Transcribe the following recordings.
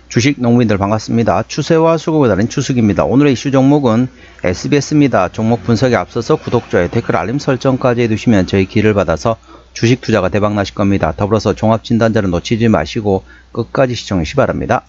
주식 농민들 반갑습니다. 추세와 수급에 따른 추석입니다. 오늘의 이슈 종목은 SBS입니다. 종목 분석에 앞서서 구독, 좋아요, 댓글, 알림 설정까지 해두시면 저희 기를 받아서 주식 투자가 대박 나실 겁니다. 더불어서 종합진단자를 놓치지 마시고 끝까지 시청해 주시기 바랍니다.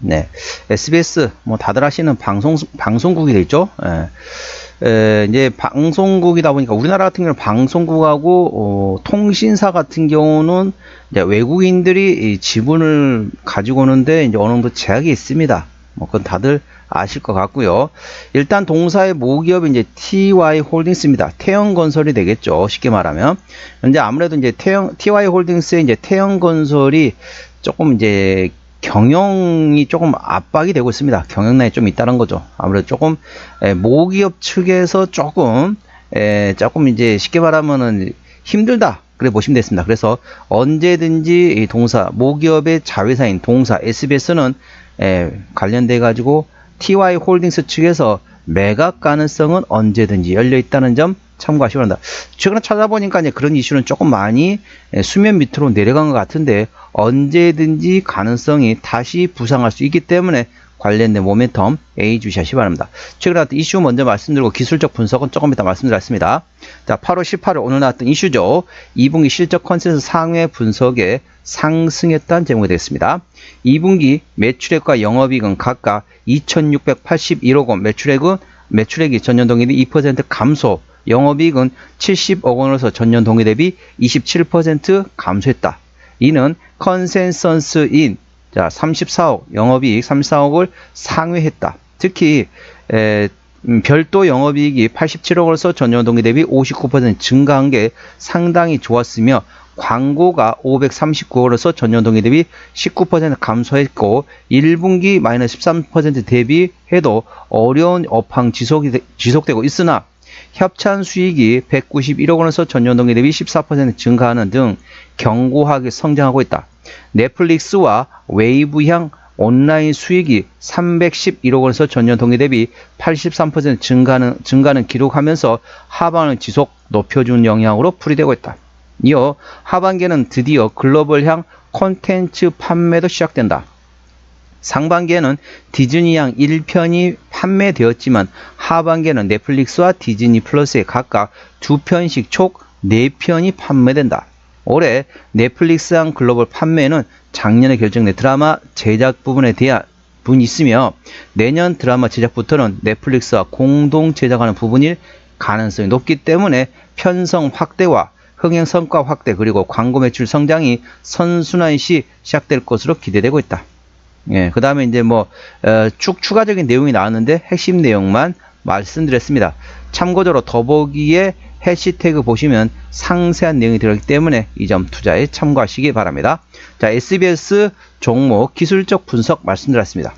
네, SBS 뭐 다들 아시는 방송국이 되죠. 이제 방송국이다 보니까 우리나라 같은 경우는 방송국하고 통신사 같은 경우는 이제 외국인들이 이 지분을 가지고 오는데 이제 어느 정도 제약이 있습니다. 뭐 그건 다들 아실 것 같고요. 일단 동사의 모기업이 이제 TY 홀딩스입니다. 태영건설이 되겠죠. 쉽게 말하면. 근데 아무래도 이제 TY 홀딩스의 이제 태영건설이 조금 이제 경영이 조금 압박이 되고 있습니다. 경영난이 좀 있다는 거죠. 아무래도 조금 모기업 측에서 조금 이제 쉽게 말하면은 힘들다. 그래 보시면 되겠습니다. 그래서 언제든지 이 동사 모기업의 자회사인 동사 SBS는 관련돼 가지고 TY 홀딩스 측에서 매각 가능성은 언제든지 열려 있다는 점 참고하시기 바랍니다. 최근에 찾아보니까 이제 그런 이슈는 조금 많이 수면 밑으로 내려간 것 같은데 언제든지 가능성이 다시 부상할 수 있기 때문에 관련된 모멘텀 A 주시하시기 바랍니다. 최근에 나왔던 이슈 먼저 말씀드리고 기술적 분석은 조금 이따 말씀드리겠습니다. 자, 8월 18일 오늘 나왔던 이슈죠. 2분기 실적 컨센서스 상회 분석에 상승했다는 제목이 되겠습니다. 2분기 매출액과 영업이익은 각각 2,681억 원, 매출액이 전년 동기 대비 2% 감소, 영업이익은 70억 원으로서 전년 동기 대비 27% 감소했다. 이는 컨센서스인 34억, 영업이익 34억을 상회했다. 특히 별도 영업이익이 87억 원에서 전년 동기 대비 59% 증가한 게 상당히 좋았으며 광고가 539억으로서 전년 동기 대비 19% 감소했고 1분기 마이너스 13% 대비해도 어려운 업황 지속되고 있으나 협찬 수익이 191억 원에서 전년 동기 대비 14% 증가하는 등 견고하게 성장하고 있다. 넷플릭스와 웨이브향 온라인 수익이 311억 원에서 전년 동기 대비 83% 증가는 기록하면서 하반을 지속 높여준 영향으로 풀이되고 있다. 이어 하반기에는 드디어 글로벌향 콘텐츠 판매도 시작된다. 상반기에는 디즈니향 1편이 판매되었지만 하반기에는 넷플릭스와 디즈니 플러스에 각각 2편씩 총 4편이 판매된다. 올해 넷플릭스향 글로벌 판매는 작년에 결정된 드라마 제작 부분에 대한 부분이 있으며 내년 드라마 제작부터는 넷플릭스와 공동 제작하는 부분일 가능성이 높기 때문에 편성 확대와 흥행 성과 확대 그리고 광고 매출 성장이 선순환시 시작될 것으로 기대되고 있다. 예, 그 다음에 이제 추가적인 내용이 나왔는데 핵심 내용만 말씀드렸습니다. 참고적으로 더보기에 해시태그 보시면 상세한 내용이 들어있기 때문에 이 점 투자에 참고하시기 바랍니다. 자, SBS 종목 기술적 분석 말씀드렸습니다.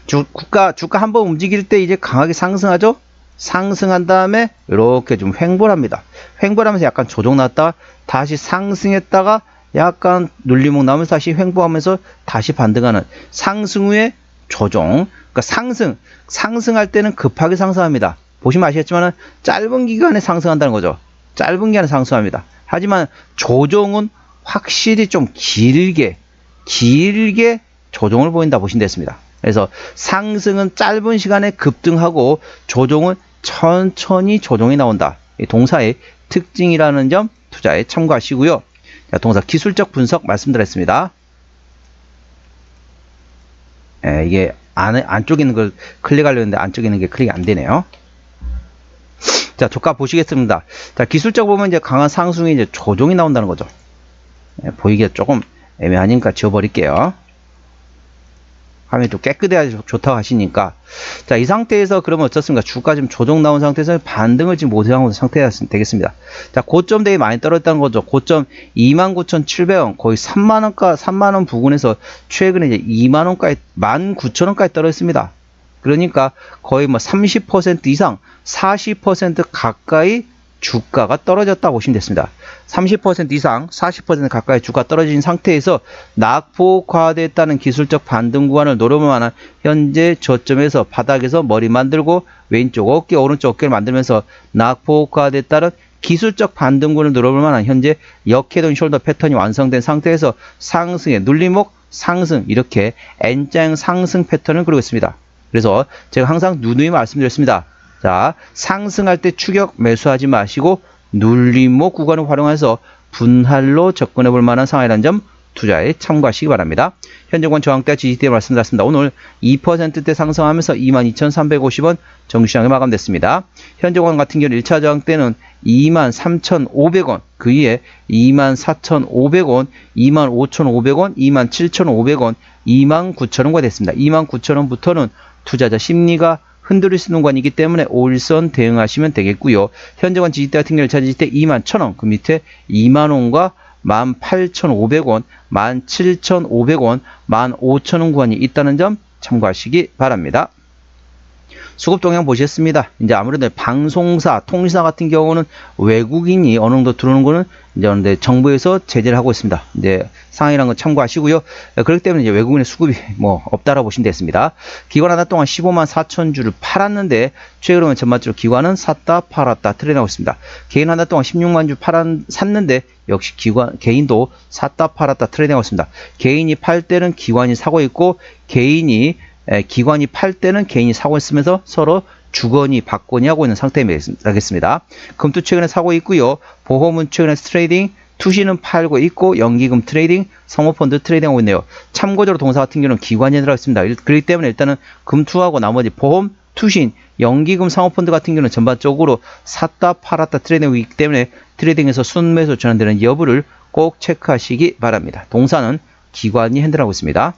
주가 한번 움직일 때 이제 강하게 상승하죠? 상승한 다음에 이렇게 좀 횡보를 합니다. 횡보를 하면서 약간 조정 났다가 다시 상승했다가 약간 눌림목 나면서 다시 횡보하면서 다시 반등하는 상승 후에 조정. 그러니까 상승할 때는 급하게 상승합니다. 보시면 아시겠지만 짧은 기간에 상승한다는 거죠. 짧은 기간에 상승합니다. 하지만 조정은 확실히 좀 길게 조정을 보인다 보시면 됐습니다. 그래서 상승은 짧은 시간에 급등하고 조정은 천천히 조정이 나온다. 이 동사의 특징이라는 점 투자에 참고하시고요. 자, 동사 기술적 분석 말씀드렸습니다. 이게 안쪽에 있는 걸 클릭하려고 했는데 안쪽에 있는 게 클릭이 안 되네요. 자, 주가 보시겠습니다. 자, 기술적으로 보면 이제 강한 상승이 이제 조정이 나온다는 거죠. 보이기가 조금 애매하니까 지워버릴게요. 화면이 좀 깨끗해야 좋다고 하시니까. 자, 이 상태에서 그러면 어떻습니까? 주가 지금 조정 나온 상태에서 반등을 지금 못한 상태가 되겠습니다. 자, 고점 대비 많이 떨어졌다는 거죠. 고점 29,700원, 거의 3만원 부근에서 최근에 이제 2만원까지, 19,000원까지 떨어졌습니다. 그러니까 거의 30% 이상, 40% 가까이 주가가 떨어졌다고 보시면 됐습니다. 30% 이상 40% 가까이 주가 떨어진 상태에서 낙폭화됐다는 기술적 반등 구간을 노려볼 만한 현재 저점에서 바닥에서 머리 만들고 왼쪽 어깨 오른쪽 어깨를 만들면서 낙폭화됐다는 기술적 반등 구간을 노려볼 만한 현재 역헤드앤숄더 패턴이 완성된 상태에서 상승의 눌림목 상승, 이렇게 N자형 상승 패턴을 그리고 있습니다. 그래서 제가 항상 누누이 말씀드렸습니다. 자, 상승할 때 추격 매수하지 마시고 눌림목 구간을 활용해서 분할로 접근해 볼 만한 상황이라는 점 투자에 참고하시기 바랍니다. 현재권 저항대 지지대 말씀드렸습니다. 오늘 2%대 상승하면서 22,350원 정시장에 마감됐습니다. 현재권 같은 경우는 1차 저항대는 23,500원, 그 위에 24,500원, 25,500원, 27,500원, 29,000원가 됐습니다. 29,000원부터는 투자자 심리가 흔들릴 수 있는 구간이기 때문에 5일선 대응하시면 되겠고요. 현재권 지지대 같은 경우 1차 지지대 21,000원, 그 밑에 2만원과 18,500원, 17,500원, 15,000원 구간이 있다는 점 참고하시기 바랍니다. 수급 동향 보셨습니다. 이제 아무래도 방송사, 통신사 같은 경우는 외국인이 어느 정도 들어오는 거는 이제 정부에서 제재를 하고 있습니다. 이제 상황이라는 거 참고하시고요. 그렇기 때문에 이제 외국인의 수급이 뭐 없다라고 보시면 되겠습니다. 기관 하나 동안 15만 4천 주를 팔았는데 최근에 전반적으로 기관은 샀다 팔았다 트레이드하고 있습니다. 개인 하나 동안 16만 주 샀는데 역시 개인도 샀다 팔았다 트레이드하고 있습니다. 개인이 팔 때는 기관이 사고 있고 기관이 팔 때는 개인이 사고 있으면서 서로 주거니 받거니 하고 있는 상태이겠습니다. 금투 최근에 사고 있고요. 보험은 최근에 트레이딩, 투시는 팔고 있고 연기금 트레이딩, 성호펀드 트레이딩 하고 있네요. 참고적으로 동사 같은 경우는 기관이 들어가 있습니다. 그렇기 때문에 일단은 금투하고 나머지 보험, 투신, 연기금, 상호펀드 같은 경우는 전반적으로 샀다 팔았다 트레이딩하고 있기 때문에 트레이딩에서 순매수 전환되는 여부를 꼭 체크하시기 바랍니다. 동사는 기관이 핸들하고 있습니다.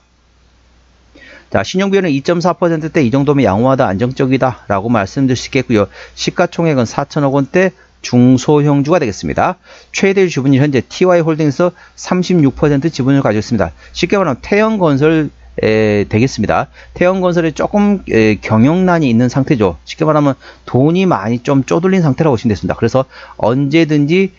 자, 신용비율은 2.4%대 이 정도면 양호하다, 안정적이다 라고 말씀드릴 수 있겠고요. 시가총액은 4천억 원대 중소형주가 되겠습니다. 최대 지분율 현재 TY홀딩에서 36% 지분을 가지고 있습니다. 쉽게 말하면 태영건설 되겠습니다. 태영건설에 조금 경영난이 있는 상태죠. 쉽게 말하면 돈이 많이 좀 쪼들린 상태라고 보시면 되겠습니다. 그래서 언제든지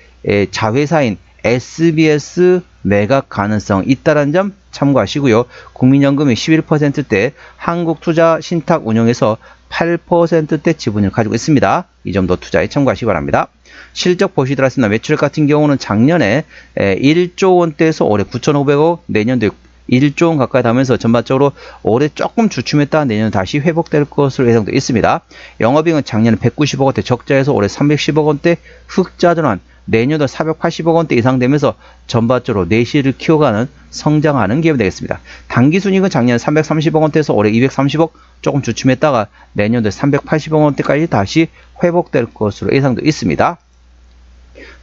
자회사인 SBS 매각 가능성 있다는 점 참고하시고요. 국민연금이 11%대 한국투자신탁운용에서 8%대 지분을 가지고 있습니다. 이 점도 투자에 참고하시기 바랍니다. 실적 보시더라도 매출 같은 경우는 작년에 1조 원대에서 올해 9,500억, 내년도에 1조 원 가까이 닿으면서 전반적으로 올해 조금 주춤했다 내년 다시 회복될 것으로 예상되어 있습니다. 영업이익은 작년에 190억 원대 적자에서 올해 310억 원대 흑자 전환, 내년도 480억 원대 이상 되면서 전반적으로 내실을 키워가는 성장하는 기업이 되겠습니다. 당기순이익은 작년 330억 원대에서 올해 230억 조금 주춤했다가 내년도에 380억 원대까지 다시 회복될 것으로 예상되어 있습니다.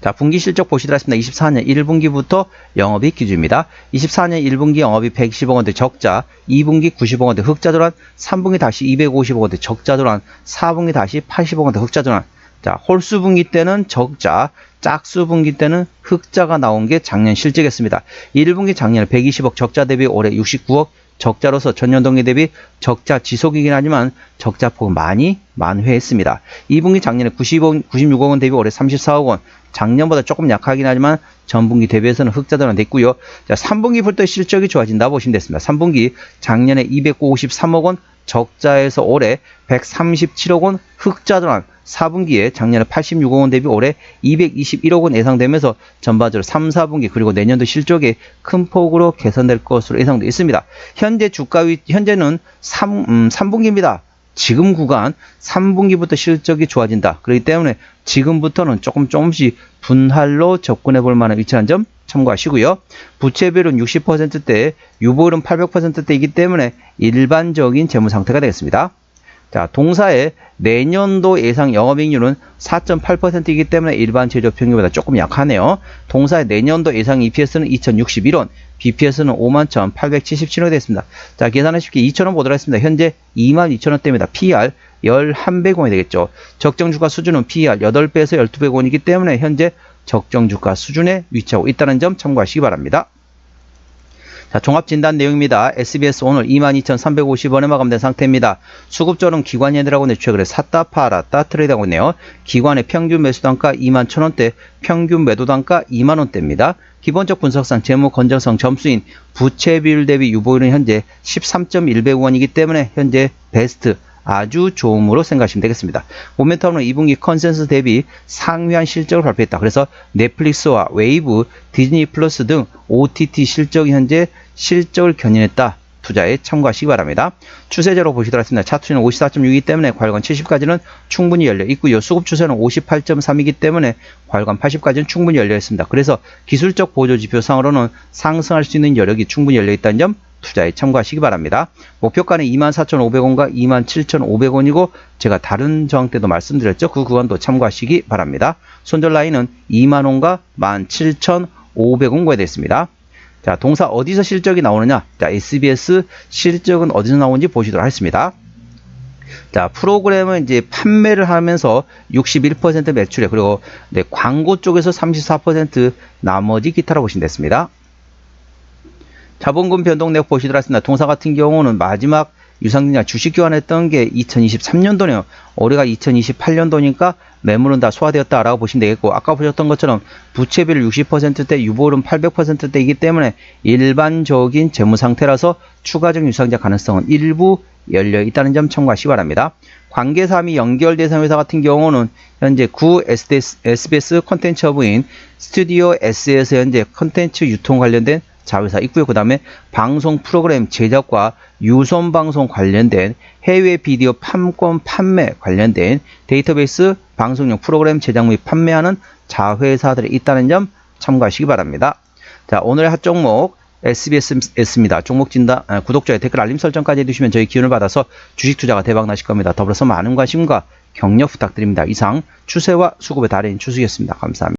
자, 분기 실적 보시더라도 24년 1분기부터 영업이익 기준입니다. 24년 1분기 영업이익 110억 원대 적자, 2분기 90억 원대 흑자 전환, 3분기 다시 250억 원대 적자 전환, 4분기 다시 80억 원대 흑자 전환. 자, 홀수 분기 때는 적자, 짝수 분기 때는 흑자가 나온 게 작년 실적이었습니다. 1분기 작년에 120억 적자 대비 올해 69억 적자로서 전년 동기 대비 적자 지속이긴 하지만 적자폭은 많이 만회했습니다. 2분기 작년에 96억 원 대비 올해 34억 원, 작년보다 조금 약하긴 하지만 전분기 대비해서는 흑자 전환됐고요. 자, 3분기부터 실적이 좋아진다 보시면 됐습니다. 3분기 작년에 253억 원 적자에서 올해 137억 원 흑자 전환, 4분기에 작년에 86억 원 대비 올해 221억 원 예상되면서 전반적으로 3, 4분기 그리고 내년도 실적이 큰 폭으로 개선될 것으로 예상되어 있습니다. 현재는 3분기입니다. 지금 구간 3분기부터 실적이 좋아진다. 그렇기 때문에 지금부터는 조금씩 분할로 접근해 볼 만한 위치라는 점 참고하시고요. 부채비율은 60%대, 유보율은 800%대이기 때문에 일반적인 재무 상태가 되겠습니다. 자, 동사의 내년도 예상 영업이익률은 4.8%이기 때문에 일반 제조 평균보다 조금 약하네요. 동사의 내년도 예상 EPS는 2061원, BPS는 51,877원이 됐습니다. 자, 계산은 쉽게 2,000원 보도록 했습니다. 현재 22,000원대입니다. PER 1100원이 되겠죠. 적정주가 수준은 PER 8배에서 1200원이기 때문에 현재 적정주가 수준에 위치하고 있다는 점 참고하시기 바랍니다. 자, 종합진단 내용입니다. SBS 오늘 22,350원에 마감된 상태입니다. 수급조는 기관이 해들하고 최근에 샀다 팔았다 트레이드하고 있네요. 기관의 평균 매수단가 21,000원대, 평균 매도단가 2만원대입니다. 기본적 분석상 재무 건전성 점수인 부채 비율 대비 유보율은 현재 13.1배구간이기 때문에 현재 베스트 아주 좋음으로 생각하시면 되겠습니다. 모멘텀은 2분기 컨센서스 대비 상위한 실적을 발표했다. 그래서 넷플릭스와 웨이브, 디즈니 플러스 등 OTT 실적이 현재 실적을 견인했다. 투자에 참고하시기 바랍니다. 추세제로 보시도록 하겠습니다. 차트는 54.6이기 때문에 과열관 70까지는 충분히 열려 있고요. 수급 추세는 58.3이기 때문에 과열관 80까지는 충분히 열려 있습니다. 그래서 기술적 보조지표상으로는 상승할 수 있는 여력이 충분히 열려 있다는 점 투자에 참고하시기 바랍니다. 목표가는 24,500원과 27,500원이고 제가 다른 저항 때도 말씀드렸죠. 그 구간도 참고하시기 바랍니다. 손절 라인은 2만원과 17,500원 구에 되어 있습니다. 자, 동사 어디서 실적이 나오느냐? 자, SBS 실적은 어디서 나오는지 보시도록 하겠습니다. 자, 프로그램은 이제 판매를 하면서 61% 매출에 그리고 네, 광고 쪽에서 34% 나머지 기타라고 보시면 됐습니다. 자본금 변동 내역 보시도록 하겠습니다. 동사 같은 경우는 마지막 유상증자 주식 교환했던 게 2023년도네요. 올해가 2028년도니까 매물은 다 소화되었다라고 보시면 되겠고, 아까 보셨던 것처럼 부채비율 60%대, 유보율은 800%대이기 때문에 일반적인 재무 상태라서 추가적인 유상증자 가능성은 일부 열려 있다는 점 참고하시기 바랍니다. 관계사항이 연결대상 회사 같은 경우는 현재 구 SBS 콘텐츠 허브인 스튜디오 S에서 현재 콘텐츠 유통 관련된 자회사 있고요. 그 다음에 방송 프로그램 제작과 유선 방송 관련된 해외 비디오 판권 판매 관련된 데이터베이스 방송용 프로그램 제작 및 판매하는 자회사들이 있다는 점 참고하시기 바랍니다. 자, 오늘의 핫 종목 SBS입니다. 종목 진단, 구독자의 댓글 알림 설정까지 해두시면 저희 기운을 받아서 주식 투자가 대박 나실 겁니다. 더불어서 많은 관심과 격려 부탁드립니다. 이상 추세와 수급의 달인 추수였습니다. 감사합니다.